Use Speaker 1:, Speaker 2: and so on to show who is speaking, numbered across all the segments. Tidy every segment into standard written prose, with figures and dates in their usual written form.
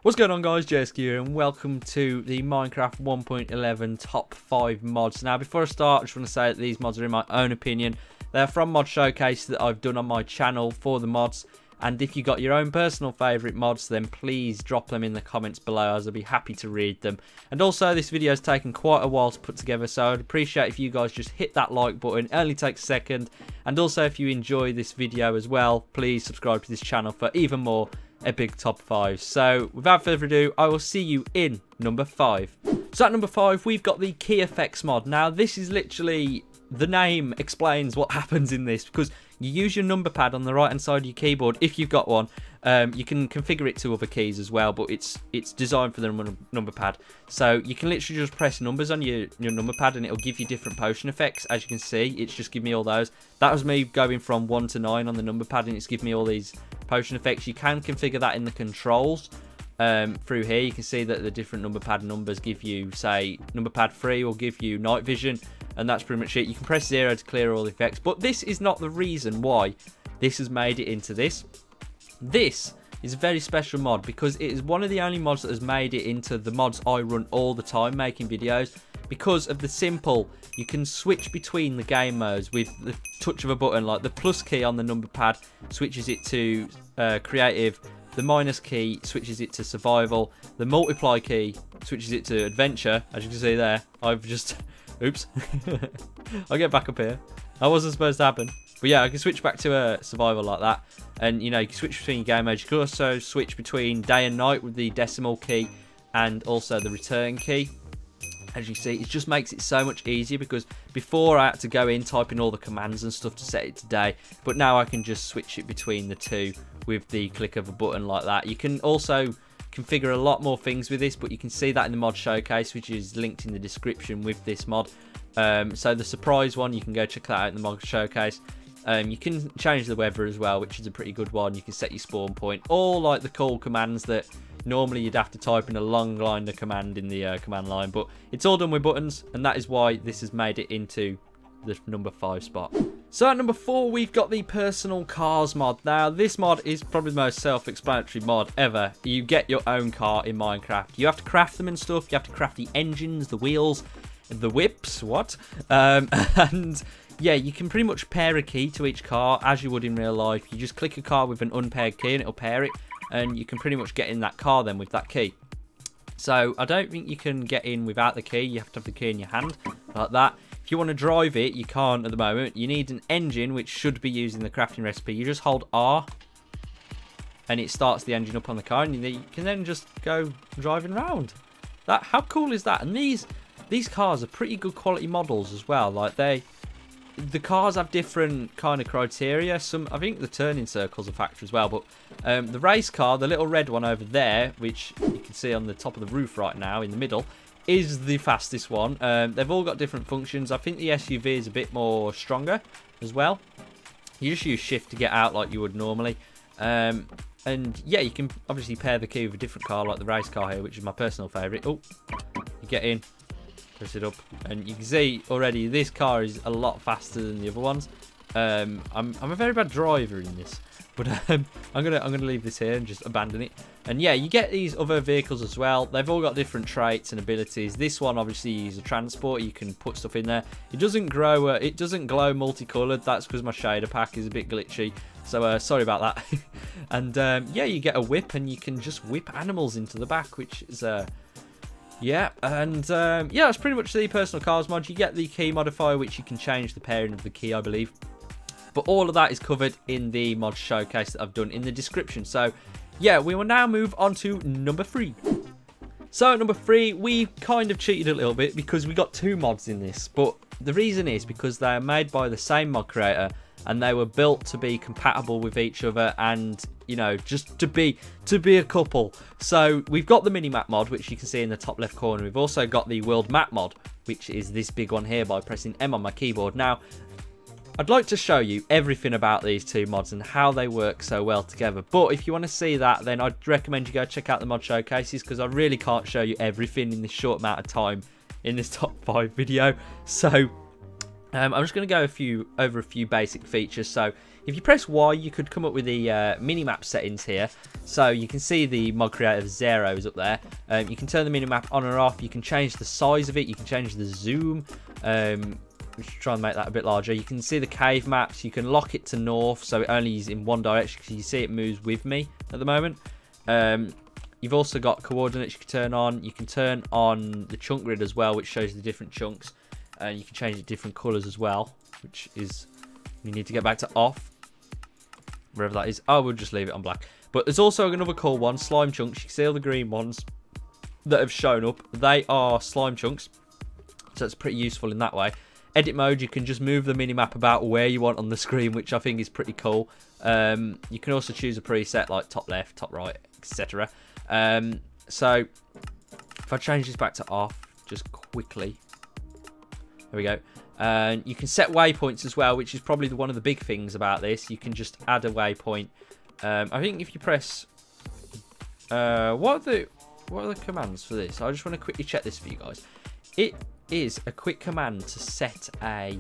Speaker 1: What's going on, guys? JSQ here, and welcome to the Minecraft 1.11 top 5 mods. Now, before I start, I just want to say that these mods are in my own opinion. They're from mod showcase that I've done on my channel for the mods, and if you got your own personal favourite mods, then please drop them in the comments below, as I'll be happy to read them. And also, this video has taken quite a while to put together, so I'd appreciate if you guys just hit that like button. It only takes a second. And also, if you enjoy this video as well, please subscribe to this channel for even more epic top 5. So without further ado, I will see you in number 5. So at number 5, we've got the KeyFX mod. Now, this is literally, the name explains what happens in this, because you use your number pad on the right hand side of your keyboard if you've got one. You can configure it to other keys as well, but it's designed for the number pad. So you can literally just press numbers on your number pad and it'll give you different potion effects. As you can see, it's just give me all those. That was me going from 1 to 9 on the number pad, and it's give me all these potion effects. You can configure that in the controls through here. You can see that the different number pad numbers give you, say, number pad 3 will give you night vision, and that's pretty much it. You can press 0 to clear all the effects, but this is not the reason why this has made it into this. This is a very special mod because it is one of the only mods that has made it into the mods I run all the time making videos, because of the simple, you can switch between the game modes with the touch of a button. Like the plus key on the number pad switches it to creative, the minus key switches it to survival, the multiply key switches it to adventure. As you can see there, I've just oops I'll get back up here. That wasn't supposed to happen. But yeah, I can switch back to a survival like that. And you know, you can switch between game modes. You can also switch between day and night with the decimal key and also the return key. As you see, it just makes it so much easier, because before I had to go in, type in all the commands and stuff to set it to day, but now I can just switch it between the two with the click of a button like that. You can also configure a lot more things with this, but you can see that in the mod showcase, which is linked in the description with this mod. So the surprise one, you can go check that out in the mod showcase. You can change the weather as well, which is a pretty good one. You can set your spawn point, all like the cool commands that normally you'd have to type in a long line of command in the command line, but it's all done with buttons, and that is why this has made it into the number 5 spot. So at number 4, we've got the personal cars mod. Now, this mod is probably the most self-explanatory mod ever. You get your own car in Minecraft. You have to craft them and stuff. You have to craft the engines, the wheels, the whips, and yeah, you can pretty much pair a key to each car as you would in real life. You just click a car with an unpaired key and it'll pair it, and you can pretty much get in that car then with that key. So I don't think you can get in without the key. You have to have the key in your hand like that. If you want to drive it, you can't at the moment. You need an engine, which should be using the crafting recipe. You just hold R and it starts the engine up on the car, and you can then just go driving around. How cool is that? And these cars are pretty good quality models as well. Like the cars have different kind of criteria. I think the turning circle's a factor as well, but the race car, the little red one over there, which you can see on the top of the roof right now in the middle, is the fastest one. They've all got different functions. I think the SUV is a bit more stronger as well. You just use shift to get out like you would normally. And yeah, you can obviously pair the key with a different car, like the race car here, which is my personal favourite. Oh, you get in, press it up, and you can see already this car is a lot faster than the other ones. I'm a very bad driver in this, but I'm gonna leave this here and just abandon it. And yeah, you get these other vehicles as well. They've all got different traits and abilities. This one obviously is a transport. You can put stuff in there. It doesn't grow. It doesn't glow multicolored. That's because my shader pack is a bit glitchy. So sorry about that. And yeah, you get a whip, and you can just whip animals into the back, which is yeah, and yeah, that's pretty much the personal cars mod. You get the key modifier, which you can change the pairing of the key, I believe. But all of that is covered in the mod showcase that I've done in the description. So yeah, we will now move on to number 3. So at number 3, we kind of cheated a little bit because we got 2 mods in this. But the reason is because they are made by the same mod creator, and they were built to be compatible with each other, and you know, just to be a couple. So we've got the Minimap mod, which you can see in the top left corner. We've also got the World Map mod, which is this big one here by pressing M on my keyboard. Now, I'd like to show you everything about these 2 mods and how they work so well together. But if you want to see that, then I'd recommend you go check out the mod showcases, because I really can't show you everything in this short amount of time in this top 5 video. So I'm just going to go over a few basic features. So If you press Y, you could come up with the minimap settings here. So you can see the mod creator Zero is up there. You can turn the minimap on or off. You can change the size of it. You can change the zoom. Try and make that a bit larger. You can see the cave maps. You can lock it to north, so it only is in one direction, because you see it moves with me at the moment. You've also got coordinates you can turn on. You can turn on the chunk grid as well, which shows the different chunks. And you can change it different colours as well, which is, you need to get back to off, wherever that is. Oh, we'll just leave it on black. But there's also another cool one, slime chunks. You can see all the green ones that have shown up. They are slime chunks, so it's pretty useful in that way. Edit mode, you can just move the minimap about where you want on the screen, which I think is pretty cool. You can also choose a preset like top left, top right, etc. So if I change this back to off, just quickly, there we go. And you can set waypoints as well, which is probably one of the big things about this. You can just add a waypoint. I think if you press, what are the commands for this? I just want to quickly check this for you guys. It is a quick command to set a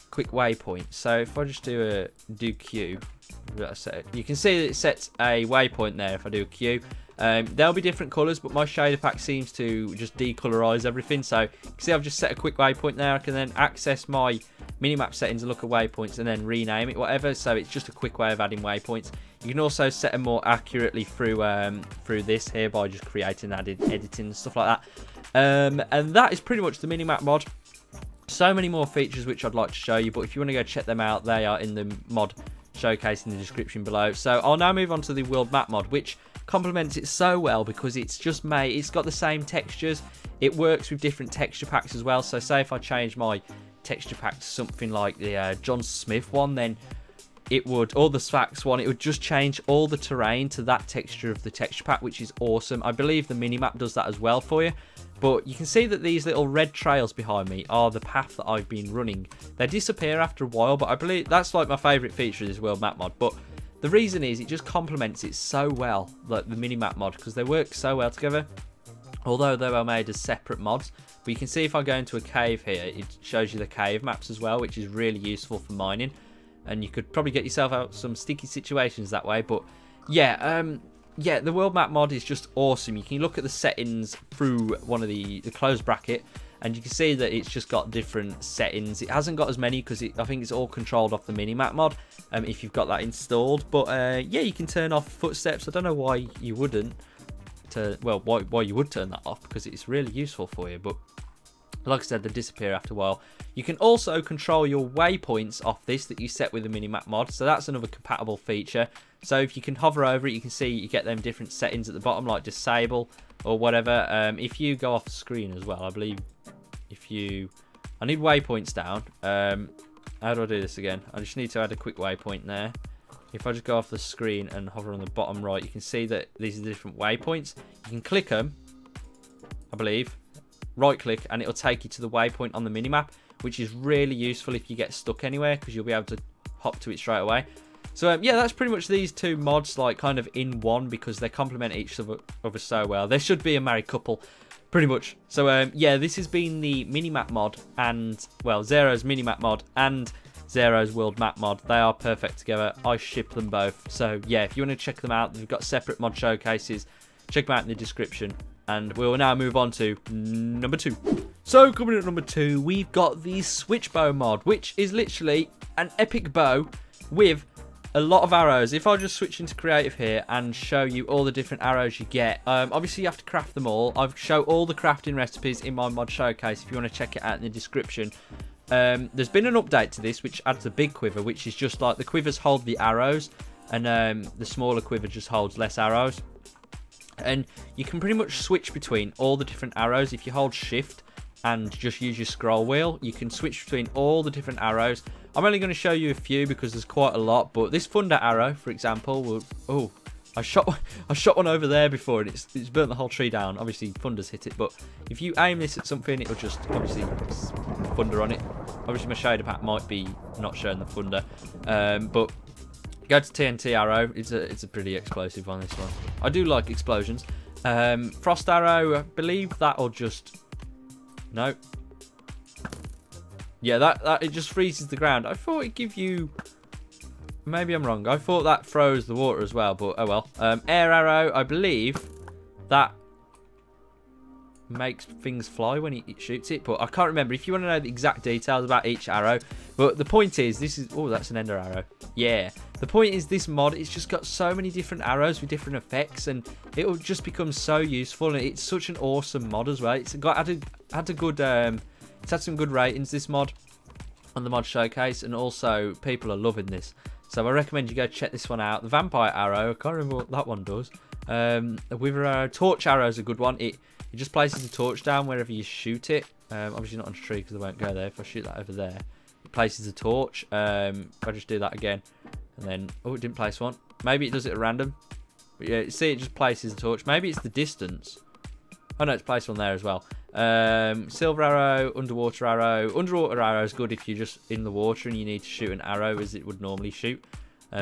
Speaker 1: quick waypoint. So if I just do Q, you can see that it sets a waypoint there. If I do a Q, there'll be different colours, but my shader pack seems to just decolorize everything. So you can see I've just set a quick waypoint there. I can then access my minimap settings and look at waypoints and then rename it, whatever. So it's just a quick way of adding waypoints. You can also set them more accurately through this here by just creating and editing and stuff like that. And that is pretty much the minimap mod. So many more features which I'd like to show you, but if you want to go check them out, they are in the mod showcase in the description below. So I'll now move on to the world map mod, which complements it so well because it's just made, it's got the same textures. It works with different texture packs as well. So say if I change my texture pack to something like the John Smith one, then it would, or the Sfax one, it would just change all the terrain to that texture of the texture pack, which is awesome. I believe the minimap does that as well for you. But you can see that these little red trails behind me are the path that I've been running. They disappear after a while, but I believe that's like my favourite feature of this world map mod. But the reason is it just complements it so well, like the minimap mod, because they work so well together. Although they were made as separate mods. But you can see if I go into a cave here, it shows you the cave maps as well, which is really useful for mining. And you could probably get yourself out some sticky situations that way. But yeah, yeah, the world map mod is just awesome. You can look at the settings through one of the closed bracket, and you can see that it's just got different settings. It hasn't got as many because I think it's all controlled off the minimap mod if you've got that installed. But yeah, you can turn off footsteps. I don't know why you wouldn't. Why you would turn that off, because it's really useful for you. But like I said, they disappear after a while. You can also control your waypoints off this that you set with the minimap mod. So that's another compatible feature. So if you can hover over it, you can see you get them different settings at the bottom, like disable or whatever. If you go off the screen as well, I believe I need waypoints down. How do I do this again? I just need to add a quick waypoint there. If I just go off the screen and hover on the bottom right, you can see that these are the different waypoints. You can click them, I believe. Right click and it'll take you to the waypoint on the minimap, which is really useful if you get stuck anywhere, because you'll be able to hop to it straight away. So yeah, that's pretty much these two mods, like kind of in one, because they complement each other so well. There should be a married couple, pretty much. So yeah, this has been the minimap mod, and well, Zero's minimap mod and Zero's world map mod. They are perfect together. I ship them both. So yeah, if you want to check them out, they've got separate mod showcases. Check them out in the description. And we will now move on to number 2. So coming in at number 2, we've got the switch bow mod, which is literally an epic bow with a lot of arrows. If I just switch into creative here and show you all the different arrows you get, obviously you have to craft them all. I've shown all the crafting recipes in my mod showcase if you want to check it out in the description. There's been an update to this which adds a big quiver, which is just like the quivers hold the arrows, and the smaller quiver just holds less arrows. And you can pretty much switch between all the different arrows. If you hold shift and just use your scroll wheel, you can switch between all the different arrows. I'm only going to show you a few because there's quite a lot, but this thunder arrow, for example, will... Oh, I shot one over there before and it's burnt the whole tree down. Obviously thunder's hit it, but if you aim this at something, it'll just obviously thunder on it. Obviously my shader pack might be not showing the thunder, but go to TNT arrow. It's a pretty explosive one, this one. I do like explosions. Frost arrow, I believe that'll just... No. Yeah, that it just freezes the ground. I thought it'd give you maybe I'm wrong. I thought that froze the water as well, but oh well. Air arrow, I believe that makes things fly when it shoots it, but I can't remember. If you want to know the exact details about each arrow, but the point is, this is, oh, that's an ender arrow. Yeah, the point is, this mod, it's just got so many different arrows with different effects, and it will just become so useful. And it's such an awesome mod as well. It's got had a good it's had some good ratings, this mod, on the mod showcase, and also people are loving this. So I recommend you go check this one out. The vampire arrow, I can't remember what that one does. The wither arrow, torch arrow is a good one. It just places a torch down wherever you shoot it. Obviously not on a tree because I won't go there. If I shoot that over there, it places a torch. I just do that again, and then, oh, it didn't place one. Maybe it does it at random. But yeah, see, it just places a torch. Maybe it's the distance. Oh no, it's placed one there as well. Silver arrow, underwater arrow. Underwater arrow is good if you're just in the water and you need to shoot an arrow as it would normally shoot.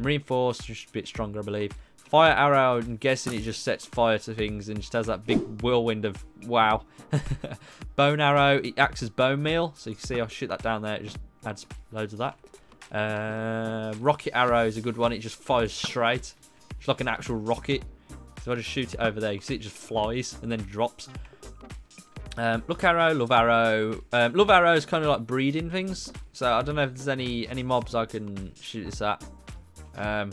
Speaker 1: Reinforced, just a bit stronger, I believe. Fire arrow, I'm guessing it just sets fire to things and just has that big whirlwind of wow. Bone arrow, it acts as bone meal. So you can see I'll shoot that down there, it just adds loads of that. Rocket arrow is a good one, it just fires straight. It's like an actual rocket. So I just shoot it over there, you can see it just flies and then drops. Luck arrow, love arrow. Love arrow is kind of like breeding things. So I don't know if there's any mobs I can shoot this at. I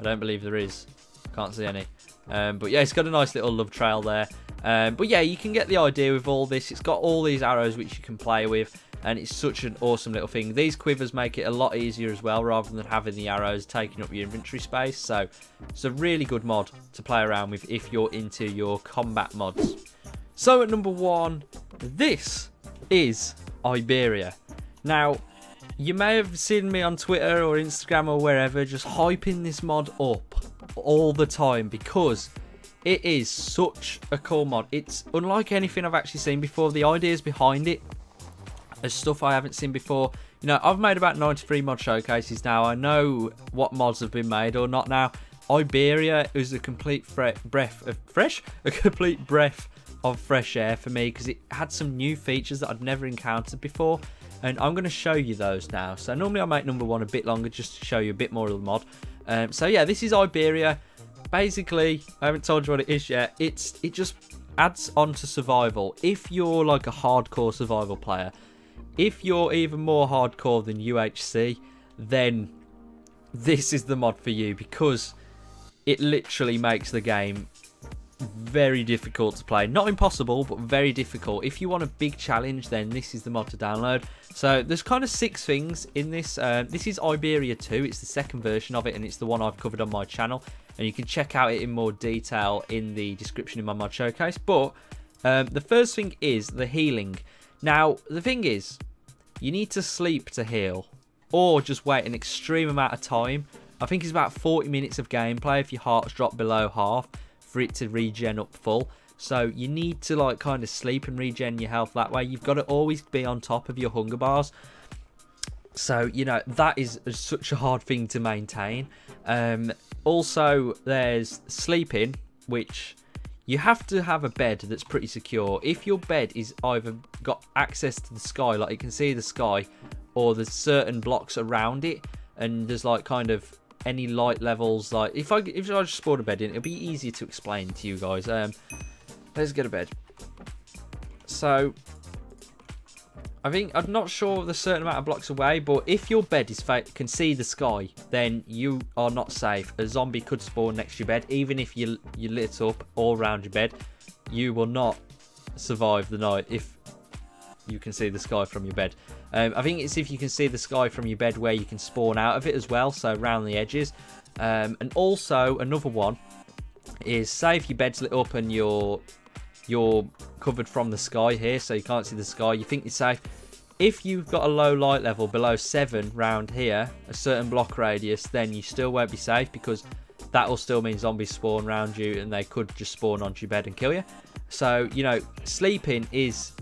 Speaker 1: don't believe there is. Can't see any. But yeah, it's got a nice little love trail there. But yeah, you can get the idea with all this. It's got all these arrows which you can play with, and it's such an awesome little thing. These quivers make it a lot easier as well, rather than having the arrows taking up your inventory space. So it's a really good mod to play around with if you're into your combat mods. So at number 1, this is Iberia. Now, you may have seen me on Twitter or Instagram or wherever just hyping this mod up all the time because it is such a cool mod. It's unlike anything I've actually seen before. The ideas behind it are stuff I haven't seen before. You know, I've made about 93 mod showcases now. I know what mods have been made or not now. Iberia is a complete breath of fresh air for me because it had some new features that I'd never encountered before. And I'm going to show you those now. So normally I make number 1 a bit longer just to show you a bit more of the mod. So yeah, this is Iberia. Basically, I haven't told you what it is yet. It just adds on to survival. If you're like a hardcore survival player, if you're even more hardcore than UHC, then this is the mod for you because it literally makes the game very difficult to play. Not impossible, but very difficult. If you want a big challenge, then this is the mod to download. So there's kind of 6 things in this. This is Iberia 2. It's the second version of it, and it's the one I've covered on my channel. And you can check out it in more detail in the description in my mod showcase. But the first thing is the healing. Now, the thing is, you need to sleep to heal, or just wait an extreme amount of time. I think it's about 40 minutes of gameplay if your heart's dropped below half for it to regen up full. So you need to like kind of sleep and regen your health that way. You've got to always be on top of your hunger bars. So, you know, that is such a hard thing to maintain. Also, there's sleeping, which you have to have a bed that's pretty secure. If your bed is either got access to the sky, like you can see the sky, or there's certain blocks around it, and there's like kind of any light levels, like if I just spawn a bed in, it'll be easier to explain to you guys. Let's get a bed. So I'm not sure the certain amount of blocks away, but if your bed can see the sky, then you are not safe. A zombie could spawn next to your bed, even if you lit up all around your bed. You will not survive the night if you can see the sky from your bed. I think it's if you can see the sky from your bed where you can spawn out of it as well, so around the edges. And also another one is, say if your bed's lit up and you're covered from the sky here, so you can't see the sky, you think you're safe. If you've got a low light level below 7 round here, a certain block radius, then you still won't be safe because that will still mean zombies spawn around you and they could just spawn onto your bed and kill you. So, you know, sleeping is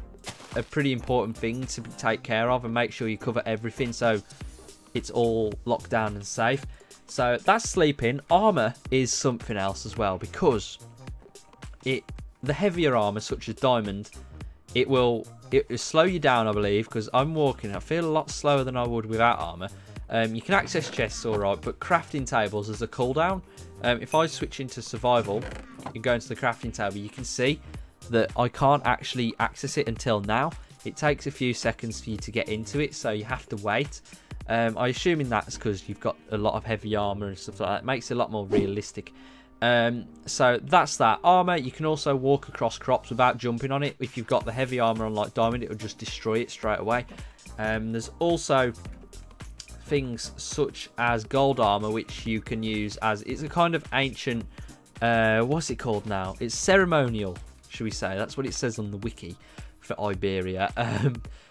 Speaker 1: a pretty important thing to take care of and make sure you cover everything so it's all locked down and safe. So that's sleeping. Armor is something else as well because the heavier armor such as diamond, it will slow you down, I believe, because I'm walking, I feel a lot slower than I would without armor. You can access chests alright, but crafting tables as a cooldown. If I switch into survival and go into the crafting table, you can see that I can't actually access it until now. It takes a few seconds for you to get into it, so you have to wait. I'm assuming that's because you've got a lot of heavy armor and stuff like that. It makes it a lot more realistic. So that's that. Armor, you can also walk across crops without jumping on it. If you've got the heavy armor on like diamond, it will just destroy it straight away. There's also things such as gold armor, which you can use as, it's a kind of ancient, what's it called now? It's ceremonial, should we say. That's what it says on the wiki for Iberia.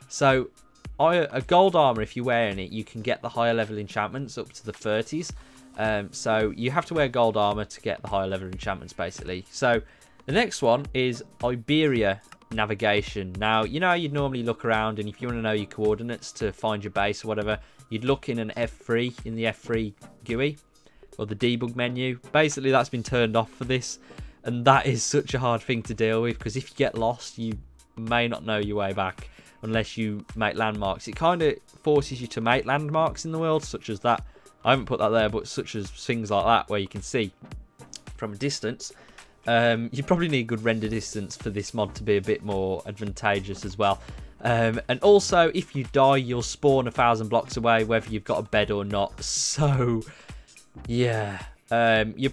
Speaker 1: So a gold armor, if you're wearing it, you can get the higher level enchantments up to the 30s. So you have to wear gold armor to get the higher level enchantments, basically. So the next one is Iberia navigation. Now, you know, you'd normally look around, and if you want to know your coordinates to find your base or whatever, you'd look in an F3, in the F3 GUI or the debug menu. Basically, that's been turned off for this, and that is such a hard thing to deal with, because if you get lost, you may not know your way back unless you make landmarks. It kind of forces you to make landmarks in the world, such as that. I haven't put that there, but such as things like that where you can see from a distance. You probably need good render distance for this mod to be a bit more advantageous as well. And also, if you die, you'll spawn 1,000 blocks away, whether you've got a bed or not. So, yeah, you're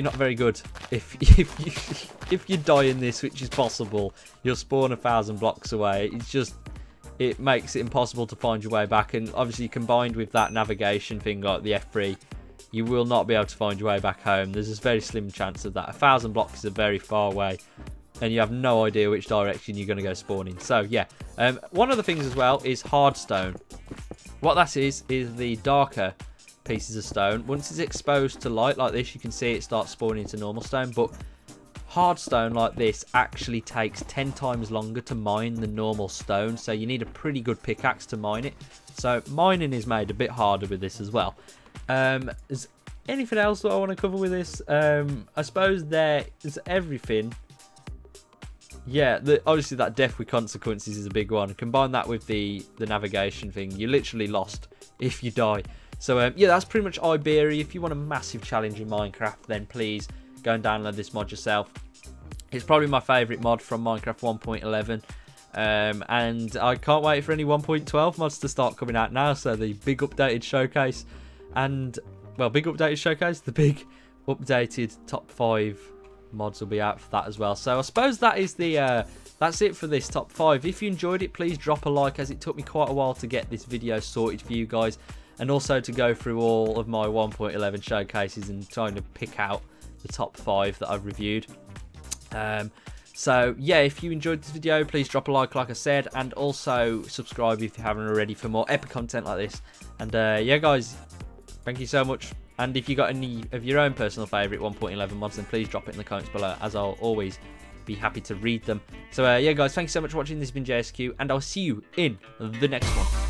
Speaker 1: not very good if you die in this, which is possible. You'll spawn 1,000 blocks away. It makes it impossible to find your way back, and obviously combined with that navigation thing like the F3, you will not be able to find your way back home. There's a very slim chance of that. 1,000 blocks is a very far away, and you have no idea which direction you're going to go spawning. So yeah, one of the things as well is hardstone. What that is the darker pieces of stone. Once it's exposed to light like this, you can see it starts spawning into normal stone, but hardstone like this actually takes 10 times longer to mine than normal stone, so you need a pretty good pickaxe to mine it. So mining is made a bit harder with this as well. Is anything else that I want to cover with this? I suppose there is everything. Yeah, obviously that death with consequences is a big one. Combine that with the navigation thing, you're literally lost if you die. So yeah, that's pretty much Iberia. If you want a massive challenge in Minecraft, then please go and download this mod yourself. It's probably my favourite mod from Minecraft 1.11. And I can't wait for any 1.12 mods to start coming out now. So the big updated showcase and, well, big updated showcase, the big updated top 5 mods will be out for that as well. So I suppose that is that's it for this top 5. If you enjoyed it, please drop a like, as it took me quite a while to get this video sorted for you guys, and also to go through all of my 1.11 showcases and trying to pick out the top 5 that I've reviewed. So yeah, if you enjoyed this video, please drop a like I said, and also subscribe if you haven't already for more epic content like this. And yeah guys, thank you so much. And if you got any of your own personal favourite 1.11 mods, then please drop it in the comments below, as I'll always be happy to read them. So yeah guys, thank you so much for watching. This has been JSQ, and I'll see you in the next one.